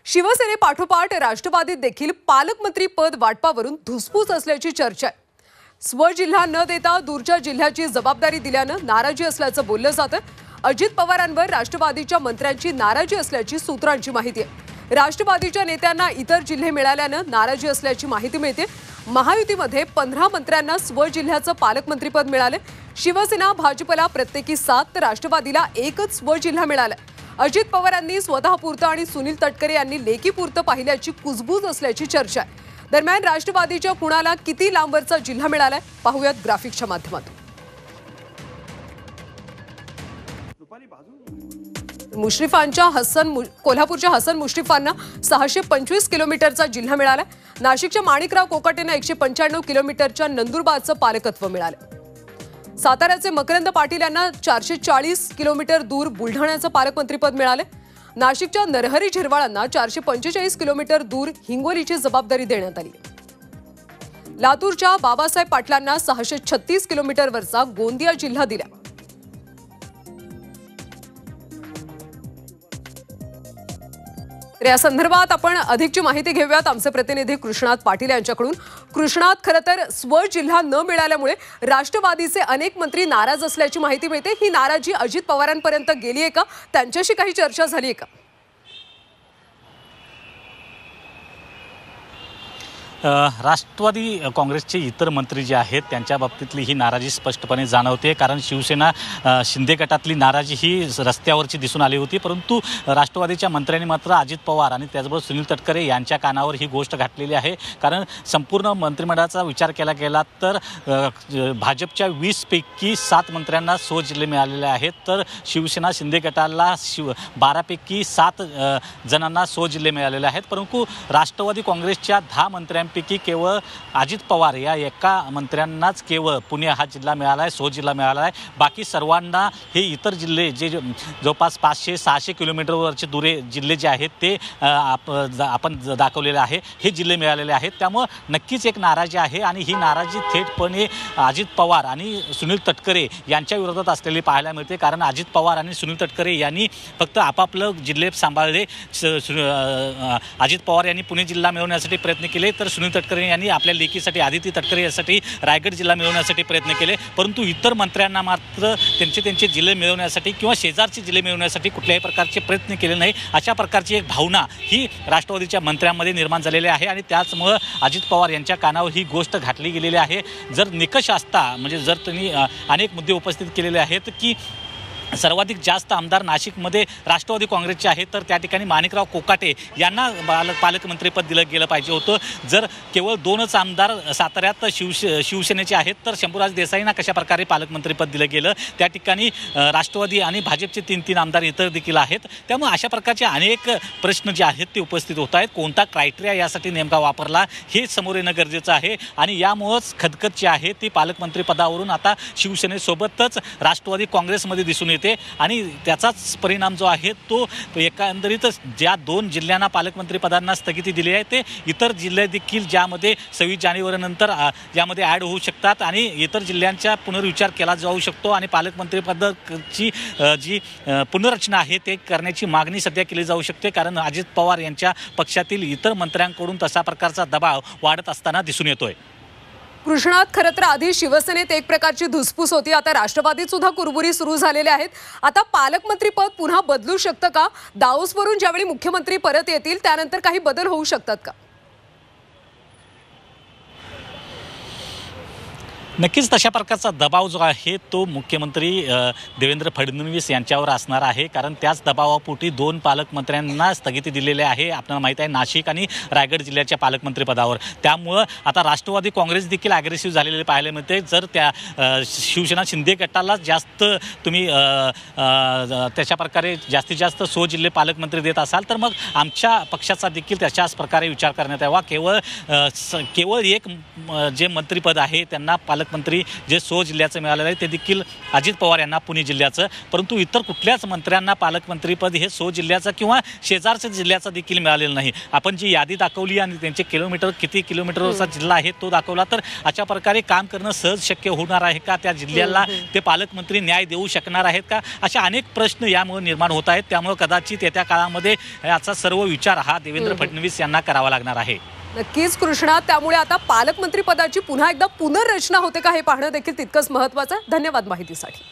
शिवसेनेपाठोपाठ राष्ट्रवादीत देखील पालकमंत्री पद वाटपावरून धुसफूस असल्याची चर्चा आहे। स्वजिल्हा न देता दूरच्या जिल्ह्याची जबाबदारी दिल्यानं नाराजी असल्याचं बोललं जातं। अजित पवारांवर राष्ट्रवादीच्या मंत्र्यांची नाराजी असल्याची सूत्रांची माहिती आहे। राष्ट्रवादीच्या नेत्यांना इतर जिल्हे मिळाल्यानं नाराजी असल्याची माहिती मिळते। महायुतीमध्ये 15 मंत्र्यांना स्वजिल्ह्याचं पालकमंत्रीपद मिळाले। शिवसेना भाजपला प्रत्येकी 7 तर राष्ट्रवादीला एकच स्वजिल्हा मिळाला। अजित पवारांनी स्वतःपुरतं आणि सुनील तटकरे यांनी लेकीपुरतं पाहिल्याची कुजबूज असल्याची चर्चा आहे। दरम्यान राष्ट्रवादीच्या कुणाला किती लांबवरचा जिल्हा मिळालाय पाहूयात ग्राफिक्सच्या माध्यमातून। कोल्हापूरच्या हसन मुश्रीफांना 625 किलोमीटरचा जिल्हा मिळाला। नाशिकच्या माणिकराव कोकाटेंना 195 किलोमीटरच्या नंदुरबारचं पालकत्व मिळालं। साताऱ्याचे मकरंद पाटील यांना 440 किलोमीटर दूर बुलढाण्याचं पालकमंत्रीपद मिळाले। नाशिकच्या नरहरी झिरवाळांना 445 किलोमीटर दूर हिंगोलीची जबाबदारी देण्यात आली। लातूरच्या बाबासाहेब पाटलांना 636 किलोमीटरवरचा गोंदिया जिल्हा दिला। या संदर्भात आपण अधिकची माहिती घेऊयात आमचे प्रतिनिधी कृष्णात पाटील यांच्याकडून। कृष्णात, खरं तर स्वजिल्हा न मिळाल्यामुळे राष्ट्रवादीचे अनेक मंत्री नाराज असल्याची माहिती मिळते। ही नाराजी अजित पवारांपर्यंत गेली आहे का? त्यांच्याशी काही चर्चा झाली आहे का? राष्ट्रवादी काँग्रेसचे इतर मंत्री जे आहेत त्यांच्या बाबतीतली ही नाराजी स्पष्टपणे जाणवते। कारण शिवसेना शिंदे गटातली नाराजी ही रस्त्यावरची दिसून आली होती, परंतु राष्ट्रवादीच्या मंत्र्यांनी मात्र अजित पवार आणि त्याचबरोबर सुनील तटकरे यांच्या कानावर ही गोष्ट घातलेली आहे। कारण संपूर्ण मंत्रिमंडळाचा विचार केला गेला तर भाजपच्या 20 पैकी 7 मंत्र्यांना स्वजिल्हे मिळालेले आहेत, तर शिवसेना शिंदे गटाला 12 पैकी 7 जणांना स्वजिल्हे मिळालेले आहेत। परंतु राष्ट्रवादी काँग्रेसच्या 10 मंत्र्यांपैकी केवळ अजित पवार या एका मंत्र्यांनाच केवळ पुणे हा जिल्हा मिळाला आहे, स्वजिल्हा मिळाला आहे। बाकी सर्वांना हे इतर जिल्हे जे जवळपास 500-600 किलोमीटरवरचे दुरे जिल्हे जे आहेत ते आपण दाखवलेले आहे, हे जिल्हे मिळालेले आहेत। त्यामुळे नक्कीच एक नाराजी आहे आणि ही नाराजी थेटपणे अजित पवार आणि सुनील तटकरे यांच्या विरोधात असलेली पाहायला मिळते। कारण अजित पवार आणि सुनील तटकरे यांनी फक्त आपापलं जिल्हे सांभाळले। अजित पवार यांनी पुणे जिल्हा मिळवण्यासाठी प्रयत्न केले, तर सुनील तटकरे यांनी आपल्या लेकीसाठी आदिती तटकरे यासाठी रायगड जिल्हा मिळवण्यासाठी प्रयत्न केले। परंतु इतर मंत्र्यांना मात्र त्यांचे जिल्हे मिळवण्यासाठी किंवा शेजारचे जिल्हे मिळवण्यासाठी कुठल्याही प्रकारचे प्रयत्न केले नाही, अशा प्रकारची एक भावना ही राष्ट्रवादीच्या मंत्र्यांमध्ये निर्माण झालेली आहे। आणि त्याचमुळे अजित पवार यांच्या कानावर ही गोष्ट घातली गेलेली आहे। जर निकष असता, म्हणजे जर त्यांनी अनेक मुद्दे उपस्थित केलेले आहेत की सर्वाधिक जास्त आमदार नाशिकमध्ये राष्ट्रवादी काँग्रेसचे आहेत, तर त्या ठिकाणी माणिकराव कोकाटे यांना पालकमंत्रीपद दिलं गेलं पाहिजे होतं। जर केवळ 2च आमदार साताऱ्यात शिवसेनेचे आहेत, तर शंभूराज देसाईंना कशा प्रकारे पालकमंत्रीपद दिलं गेलं? त्या ठिकाणी राष्ट्रवादी आणि भाजपचे 3 आमदार इतर देखील आहेत। त्यामुळे अशा प्रकारचे अनेक प्रश्न जे आहेत ते उपस्थित होत आहेत। कोणता क्रायटेरिया यासाठी नेमका वापरला हे समोर येणं गरजेचं आहे। आणि यामुळेच खदखद जी आहे ती पालकमंत्रीपदावरून आता शिवसेनेसोबतच राष्ट्रवादी काँग्रेसमध्ये दिसून येते। आणि त्याचाच परिणाम जो आहे तो एकंदरीतच ज्या 2 जिल्ह्यांना पालकमंत्रीपदांना स्थगिती दिली आहे, ते इतर जिल्हे देखील ज्यामध्ये 26 जानेवारीनंतर यामध्ये ॲड होऊ शकतात आणि इतर जिल्ह्यांचा पुनर्विचार केला जाऊ शकतो आणि पालकमंत्रीपदाची जी पुनर्रचना आहे ते करण्याची मागणी सध्या केली जाऊ शकते। कारण अजित पवार यांच्या पक्षातील इतर मंत्र्यांकडून तसा प्रकारचा दबाव वाढत असताना दिसून येतोय। कृष्णात, खरं तर आधी शिवसेनेत एक प्रकारची धुसफूस होती, आता राष्ट्रवादीत सुद्धा कुरबुरी सुरू झालेल्या आहेत। आता पालकमंत्रीपद पुन्हा बदलू शकतं का? दाओसवरून ज्यावेळी मुख्यमंत्री परत येतील त्यानंतर काही बदल होऊ शकतात का? नक्कीच तशा प्रकारचा दबाव जो आहे तो मुख्यमंत्री देवेंद्र फडणवीस यांच्यावर असणार आहे। कारण त्याच दबावापोटी 2 पालकमंत्र्यांना स्थगिती दिलेली आहे, आपल्याला माहीत आहे, नाशिक आणि रायगड जिल्ह्याच्या पालकमंत्रीपदावर। त्यामुळं आता राष्ट्रवादी काँग्रेस देखील ॲग्रेसिव्ह झालेले पाहायला मिळते। जर त्या शिवसेना शिंदे गटाला जास्त तुम्ही त्याच्या प्रकारे जास्तीत जास्त स्वजिल्हे पालकमंत्री देत असाल, तर मग आमच्या पक्षाचा देखील त्याच्याच प्रकारे विचार करण्यात यावा। केवळ एक जे मंत्रिपद आहे त्यांना पालकमंत्री जे सो जिल्ह्याचं मिळालेलं आहे ते देखील अजित पवार यांना पुणे जिल्ह्याचं, परंतु इतर कुठल्याच मंत्र्यांना पालकमंत्रीपद हे सो जिल्ह्याचं किंवा शेजारच्या जिल्ह्याचं देखील मिळालेलं नाही. आपण जी यादी दाखवली आणि त्यांचे किती किलोमीटरचा जिल्हा आहे तो दाखवला, तर अशा प्रकारे काम करणं सहज शक्य होणार आहे का? त्या जिल्ह्याला ते पालकमंत्री न्याय देऊ शकणार आहेत का? अशा अनेक प्रश्न यामुळे निर्माण होत आहेत. त्यामुळे कदाचित येत्या काळामध्ये याचा सर्व विचार हा देवेंद्र फडणवीस यांना करावा लागणार आहे. नक्कीच कृष्णा, त्यामुळे आता पालकमंत्री पदाची पुन्हा एकदा पुनर्रचना होते का हे पाहणं देखील तितकंच महत्त्वाचं आहे. धन्यवाद माहितीसाठी.